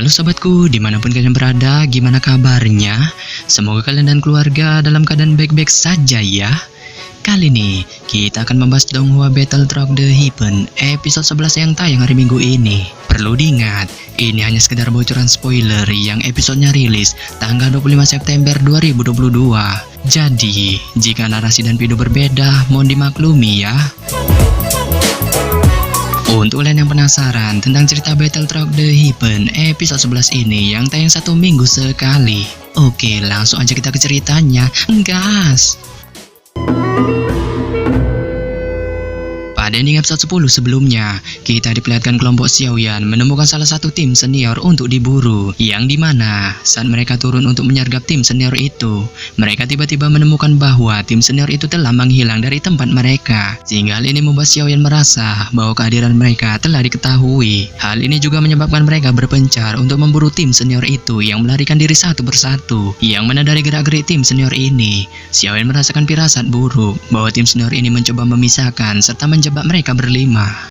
Halo sobatku, dimanapun kalian berada, gimana kabarnya? Semoga kalian dan keluarga dalam keadaan baik-baik saja ya. Kali ini, kita akan membahas Donghua Battle Truck The Heaven episode 11 yang tayang hari Minggu ini. Perlu diingat, ini hanya sekedar bocoran spoiler yang episodenya rilis tanggal 25 September 2022. Jadi, jika narasi dan video berbeda, mohon dimaklumi ya. Untuk kalian yang penasaran tentang cerita Battle Truck The Heaven episode 11 ini yang tayang satu minggu sekali, oke, langsung aja kita ke ceritanya. Gas! Pada ending episode 10 sebelumnya, kita diperlihatkan kelompok Xiaoyan menemukan salah satu tim senior untuk diburu, yang dimana saat mereka turun untuk menyergap tim senior itu, mereka tiba-tiba menemukan bahwa tim senior itu telah menghilang dari tempat mereka, sehingga hal ini membuat Xiaoyan merasa bahwa kehadiran mereka telah diketahui. Hal ini juga menyebabkan mereka berpencar untuk memburu tim senior itu yang melarikan diri satu persatu, yang mana dari gerak-gerik tim senior ini, Xiaoyan merasakan firasat buruk bahwa tim senior ini mencoba memisahkan serta menjebak mereka berlima.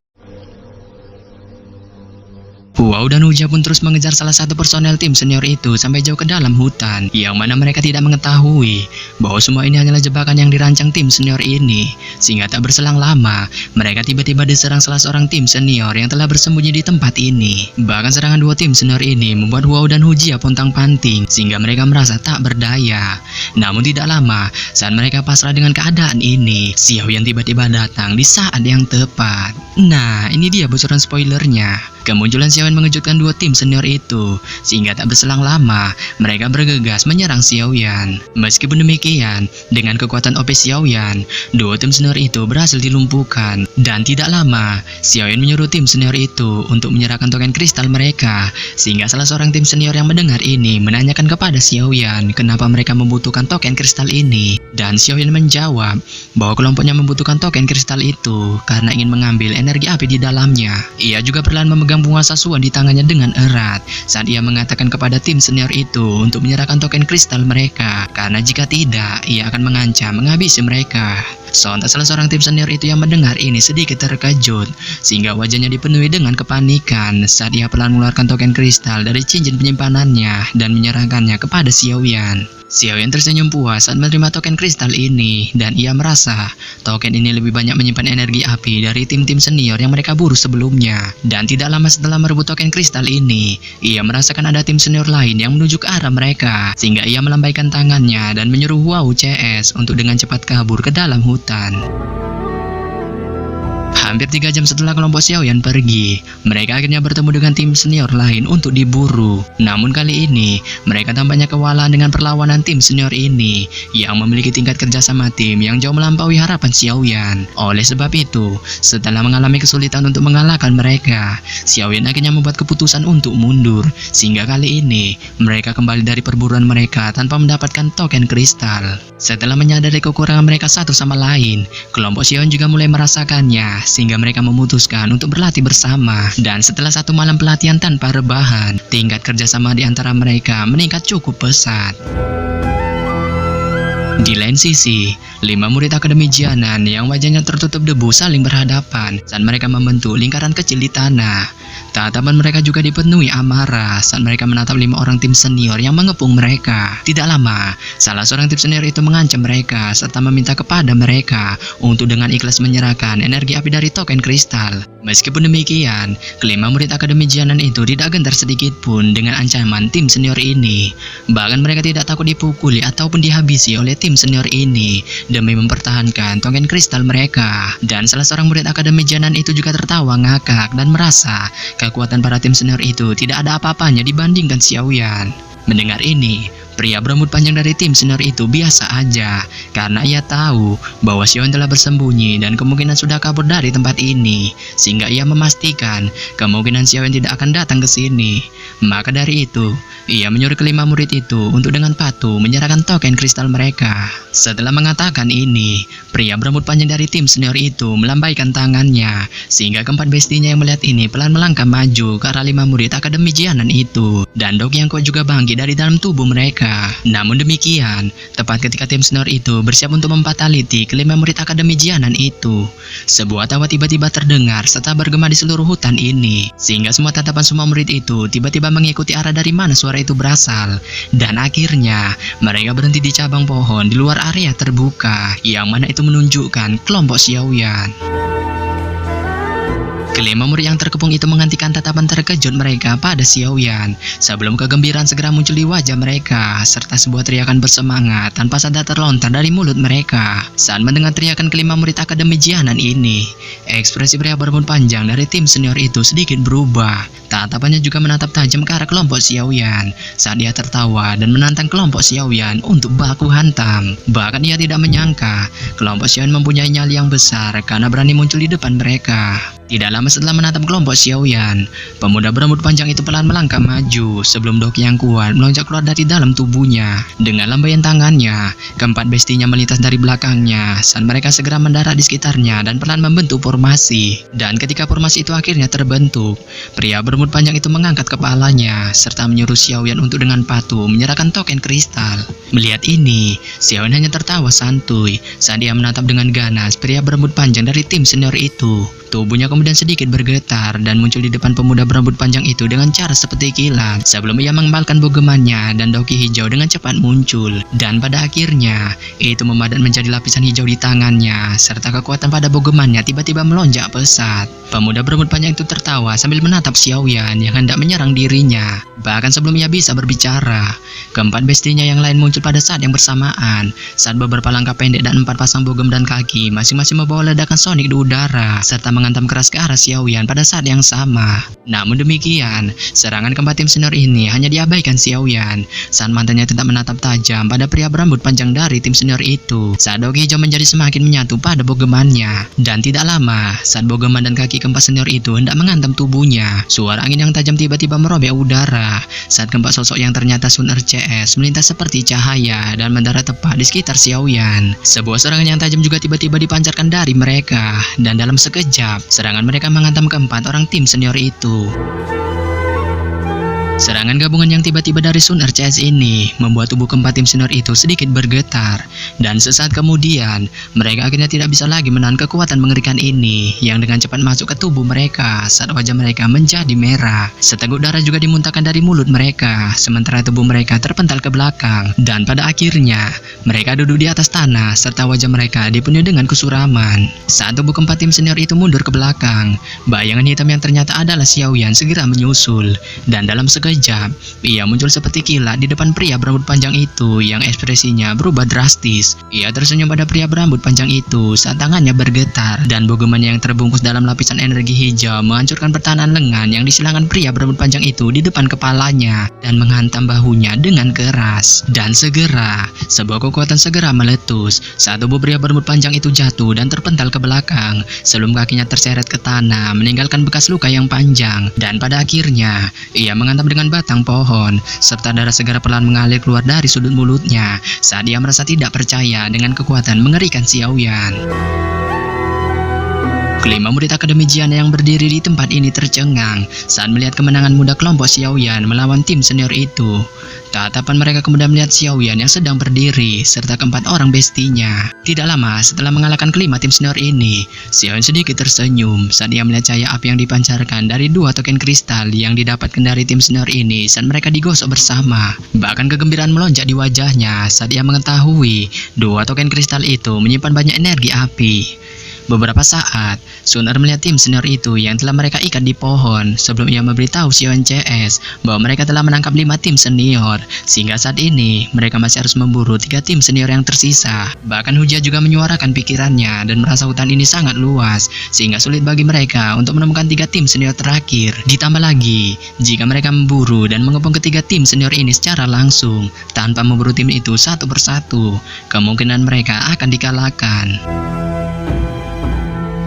Wow dan Huja pun terus mengejar salah satu personel tim senior itu sampai jauh ke dalam hutan, yang mana mereka tidak mengetahui bahwa semua ini hanyalah jebakan yang dirancang tim senior ini. Sehingga tak berselang lama, mereka tiba-tiba diserang salah seorang tim senior yang telah bersembunyi di tempat ini. Bahkan serangan dua tim senior ini membuat Wow dan Hujia pontang-panting, sehingga mereka merasa tak berdaya. Namun tidak lama, saat mereka pasrah dengan keadaan ini, Xiaoyan tiba-tiba datang di saat yang tepat. Nah, ini dia bocoran spoilernya. Kemunculan Xiaoyan mengejutkan dua tim senior itu, sehingga tak berselang lama, mereka bergegas menyerang Xiaoyan. Meskipun demikian, dengan kekuatan OP Xiaoyan, dua tim senior itu berhasil dilumpuhkan. Dan tidak lama, Xiaoyan menyuruh tim senior itu untuk menyerahkan token kristal mereka, sehingga salah seorang tim senior yang mendengar ini menanyakan kepada Xiaoyan kenapa mereka membutuhkan token kristal ini. Dan Xiaoyan menjawab bahwa kelompoknya membutuhkan token kristal itu karena ingin mengambil energi api di dalamnya. Ia juga perlahan memegang penguasa Suan di tangannya dengan erat saat ia mengatakan kepada tim senior itu untuk menyerahkan token kristal mereka, karena jika tidak, ia akan mengancam menghabisi mereka. Sontak salah seorang tim senior itu yang mendengar ini sedikit terkejut, sehingga wajahnya dipenuhi dengan kepanikan saat ia perlahan mengeluarkan token kristal dari cincin penyimpanannya dan menyerahkannya kepada Xiaoyan. Xiaoyan tersenyum puas saat menerima token kristal ini, dan ia merasa token ini lebih banyak menyimpan energi api dari tim-tim senior yang mereka buru sebelumnya. Dan tidak lama setelah merebut token kristal ini, ia merasakan ada tim senior lain yang menuju ke arah mereka, sehingga ia melambaikan tangannya dan menyuruh Wow CS untuk dengan cepat kabur ke dalam hutan. Hampir 3 jam setelah kelompok Xiaoyan pergi, mereka akhirnya bertemu dengan tim senior lain untuk diburu. Namun kali ini, mereka tampaknya kewalahan dengan perlawanan tim senior ini yang memiliki tingkat kerjasama tim yang jauh melampaui harapan Xiaoyan. Oleh sebab itu, setelah mengalami kesulitan untuk mengalahkan mereka, Xiaoyan akhirnya membuat keputusan untuk mundur. Sehingga kali ini, mereka kembali dari perburuan mereka tanpa mendapatkan token kristal. Setelah menyadari kekurangan mereka satu sama lain, kelompok Xiaoyan juga mulai merasakannya, sehingga mereka memutuskan untuk berlatih bersama. Dan setelah satu malam pelatihan tanpa rebahan, tingkat kerjasama di antara mereka meningkat cukup pesat. Di lain sisi, 5 murid Akademi Jianan yang wajahnya tertutup debu saling berhadapan saat mereka membentuk lingkaran kecil di tanah. Tatapan mereka juga dipenuhi amarah saat mereka menatap 5 orang tim senior yang mengepung mereka. Tidak lama, salah seorang tim senior itu mengancam mereka serta meminta kepada mereka untuk dengan ikhlas menyerahkan energi api dari token kristal. Meskipun demikian, kelima murid Akademi Jianan itu tidak gentar sedikit pun dengan ancaman tim senior ini. Bahkan mereka tidak takut dipukuli ataupun dihabisi oleh tim senior ini demi mempertahankan token kristal mereka. Dan salah seorang murid Akademi Jianan itu juga tertawa ngakak dan merasa kekuatan para tim senior itu tidak ada apa-apanya dibandingkan Xiaoyan. Mendengar ini, pria berambut panjang dari tim senior itu biasa aja, karena ia tahu bahwa Xiaoyan telah bersembunyi dan kemungkinan sudah kabur dari tempat ini, sehingga ia memastikan kemungkinan Xiaoyan tidak akan datang ke sini. Maka dari itu, ia menyuruh kelima murid itu untuk dengan patuh menyerahkan token kristal mereka. Setelah mengatakan ini, pria berambut panjang dari tim senior itu melambaikan tangannya, sehingga keempat bestinya yang melihat ini pelan melangkah maju ke arah 5 murid Akademi Jianan itu. Dan dok yang kuat juga bangkit dari dalam tubuh mereka. mereka. Namun demikian, tepat ketika tim senior itu bersiap untuk memfataliti kelima murid Akademi Jianan itu, sebuah tawa tiba-tiba terdengar serta bergema di seluruh hutan ini, sehingga semua tatapan semua murid itu tiba-tiba mengikuti arah dari mana suara itu berasal. Dan akhirnya, mereka berhenti di cabang pohon di luar area terbuka, yang mana itu menunjukkan kelompok Xiaoyan. Kelima murid yang terkepung itu menghentikan tatapan terkejut mereka pada Xiaoyan sebelum kegembiraan segera muncul di wajah mereka serta sebuah teriakan bersemangat tanpa sadar terlontar dari mulut mereka. Saat mendengar teriakan kelima murid Akademi Jianan ini, ekspresi pria berambut panjang dari tim senior itu sedikit berubah. Tatapannya juga menatap tajam ke arah kelompok Xiaoyan saat dia tertawa dan menantang kelompok Xiaoyan untuk baku hantam. Bahkan ia tidak menyangka kelompok Xiaoyan mempunyai nyali yang besar karena berani muncul di depan mereka. Tidak lama setelah menatap kelompok Xiaoyan, pemuda berambut panjang itu pelan melangkah maju sebelum doki yang kuat melonjak keluar dari dalam tubuhnya. Dengan lambaian tangannya, keempat bestinya melintas dari belakangnya saat mereka segera mendarat di sekitarnya dan pelan membentuk formasi. Dan ketika formasi itu akhirnya terbentuk, pria berambut panjang itu mengangkat kepalanya serta menyuruh Xiaoyan untuk dengan patuh menyerahkan token kristal. Melihat ini, Xiaoyan hanya tertawa santuy saat dia menatap dengan ganas pria berambut panjang dari tim senior itu. Tubuhnya kemudian sedikit bergetar dan muncul di depan pemuda berambut panjang itu dengan cara seperti kilat sebelum ia mengembalikan bogemannya dan doki hijau dengan cepat muncul. Dan pada akhirnya, itu memadat menjadi lapisan hijau di tangannya serta kekuatan pada bogemannya tiba-tiba melonjak pesat. Pemuda berambut panjang itu tertawa sambil menatap Xiaoyan yang hendak menyerang dirinya. Bahkan sebelum ia bisa berbicara, keempat bestinya yang lain muncul pada saat yang bersamaan saat beberapa langkah pendek dan 4 pasang bogem dan kaki masing-masing membawa ledakan sonik di udara serta menghantam keras ke arah Xiaoyan pada saat yang sama. Namun demikian, serangan keempat tim senior ini hanya diabaikan Xiaoyan saat matanya tetap menatap tajam pada pria berambut panjang dari tim senior itu saat doki hijau menjadi semakin menyatu pada bogemannya. Dan tidak lama, saat bogeman dan kaki keempat senior itu hendak menghantam tubuhnya, suara angin yang tajam tiba-tiba merobek udara saat keempat sosok yang ternyata Sun RCS melintas seperti cahaya dan mendarat tepat di sekitar Xiaoyan. Sebuah serangan yang tajam juga tiba-tiba dipancarkan dari mereka dan dalam sekejap serangan mereka menghantam keempat orang tim senior itu. Serangan gabungan yang tiba-tiba dari Sun RCS ini membuat tubuh keempat tim senior itu sedikit bergetar, dan sesaat kemudian mereka akhirnya tidak bisa lagi menahan kekuatan mengerikan ini yang dengan cepat masuk ke tubuh mereka saat wajah mereka menjadi merah. Seteguk darah juga dimuntahkan dari mulut mereka sementara tubuh mereka terpental ke belakang, dan pada akhirnya mereka duduk di atas tanah serta wajah mereka dipenuhi dengan kesuraman. Saat tubuh keempat tim senior itu mundur ke belakang, bayangan hitam yang ternyata adalah Xiaoyan segera menyusul, dan dalam sekejap ia muncul seperti kilat di depan pria berambut panjang itu yang ekspresinya berubah drastis. Ia tersenyum pada pria berambut panjang itu saat tangannya bergetar dan bogeman yang terbungkus dalam lapisan energi hijau menghancurkan pertahanan lengan yang disilangkan pria berambut panjang itu di depan kepalanya dan menghantam bahunya dengan keras. Dan segera, sebuah kekuatan segera meletus saat tubuh pria berambut panjang itu jatuh dan terpental ke belakang sebelum kakinya terseret ke tanah meninggalkan bekas luka yang panjang. Dan pada akhirnya, ia menghantam dengan batang pohon serta darah segera perlahan mengalir keluar dari sudut mulutnya saat dia merasa tidak percaya dengan kekuatan mengerikan Xiaoyan. Kelima murid Akademi Jianan yang berdiri di tempat ini tercengang saat melihat kemenangan muda kelompok Xiaoyan melawan tim senior itu. Tatapan mereka kemudian melihat Xiaoyan yang sedang berdiri serta keempat orang bestinya. Tidak lama setelah mengalahkan kelima tim senior ini, Xiaoyan sedikit tersenyum saat dia melihat cahaya api yang dipancarkan dari 2 token kristal yang didapatkan dari tim senior ini saat mereka digosok bersama. Bahkan kegembiraan melonjak di wajahnya saat dia mengetahui 2 token kristal itu menyimpan banyak energi api. Beberapa saat, Suner melihat tim senior itu yang telah mereka ikat di pohon sebelum ia memberitahu Xiaoyan CS bahwa mereka telah menangkap 5 tim senior, sehingga saat ini mereka masih harus memburu 3 tim senior yang tersisa. Bahkan Hujia juga menyuarakan pikirannya dan merasa hutan ini sangat luas sehingga sulit bagi mereka untuk menemukan 3 tim senior terakhir. Ditambah lagi, jika mereka memburu dan mengepung ketiga tim senior ini secara langsung tanpa memburu tim itu satu persatu, kemungkinan mereka akan dikalahkan.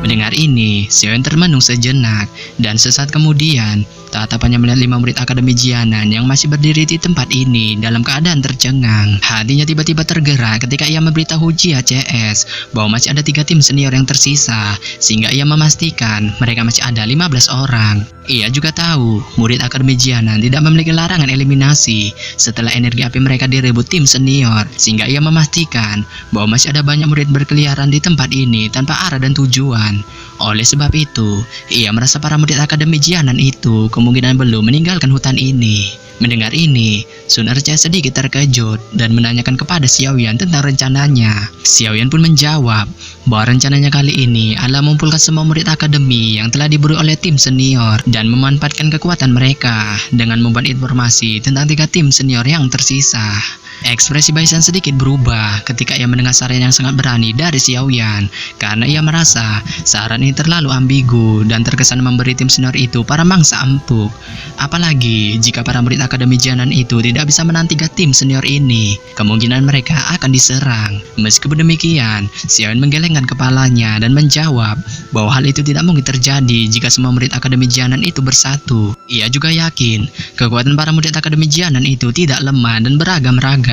Mendengar ini, Xiaoyan termenung sejenak, dan sesaat kemudian, tatapannya melihat 5 murid Akademi Jianan yang masih berdiri di tempat ini dalam keadaan tercengang. Hatinya tiba-tiba tergerak ketika ia memberitahu Jia CS bahwa masih ada 3 tim senior yang tersisa, sehingga ia memastikan mereka masih ada 15 orang. Ia juga tahu murid Akademi Jianan tidak memiliki larangan eliminasi setelah energi api mereka direbut tim senior, sehingga ia memastikan bahwa masih ada banyak murid berkeliaran di tempat ini tanpa arah dan tujuan. Oleh sebab itu, ia merasa para murid Akademi Jianan itu kemungkinan belum meninggalkan hutan ini. Mendengar ini, Sun Erce sedikit terkejut dan menanyakan kepada Xiaoyan tentang rencananya. Xiaoyan pun menjawab bahwa rencananya kali ini adalah mengumpulkan semua murid akademi yang telah diburu oleh tim senior dan memanfaatkan kekuatan mereka dengan membuat informasi tentang 3 tim senior yang tersisa. Ekspresi Baisan sedikit berubah ketika ia mendengar saran yang sangat berani dari Xiaoyan, karena ia merasa saran ini terlalu ambigu dan terkesan memberi tim senior itu para mangsa empuk. Apalagi jika para murid Akademi Jianan itu tidak bisa menang 3 tim senior ini, kemungkinan mereka akan diserang. Meskipun demikian, Xiaoyan menggelengkan kepalanya dan menjawab bahwa hal itu tidak mungkin terjadi jika semua murid Akademi Jianan itu bersatu. Ia juga yakin kekuatan para murid Akademi Jianan itu tidak lemah dan beragam-ragam.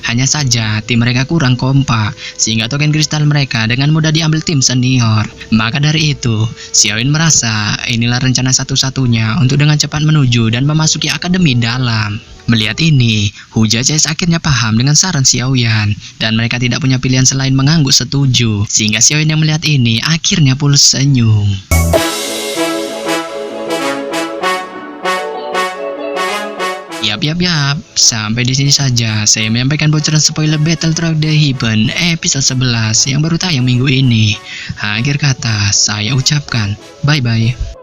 Hanya saja tim mereka kurang kompak, sehingga token kristal mereka dengan mudah diambil tim senior. Maka dari itu, Xiaoyan merasa inilah rencana satu-satunya untuk dengan cepat menuju dan memasuki akademi dalam. Melihat ini, Hu Jiaces akhirnya paham dengan saran Xiaoyan, dan mereka tidak punya pilihan selain mengangguk setuju, sehingga Xiaoyan yang melihat ini akhirnya pun senyum. Yap, sampai di sini saja saya menyampaikan bocoran spoiler Battle Track The Heaven episode 11 yang baru tayang minggu ini. Akhir kata saya ucapkan bye-bye.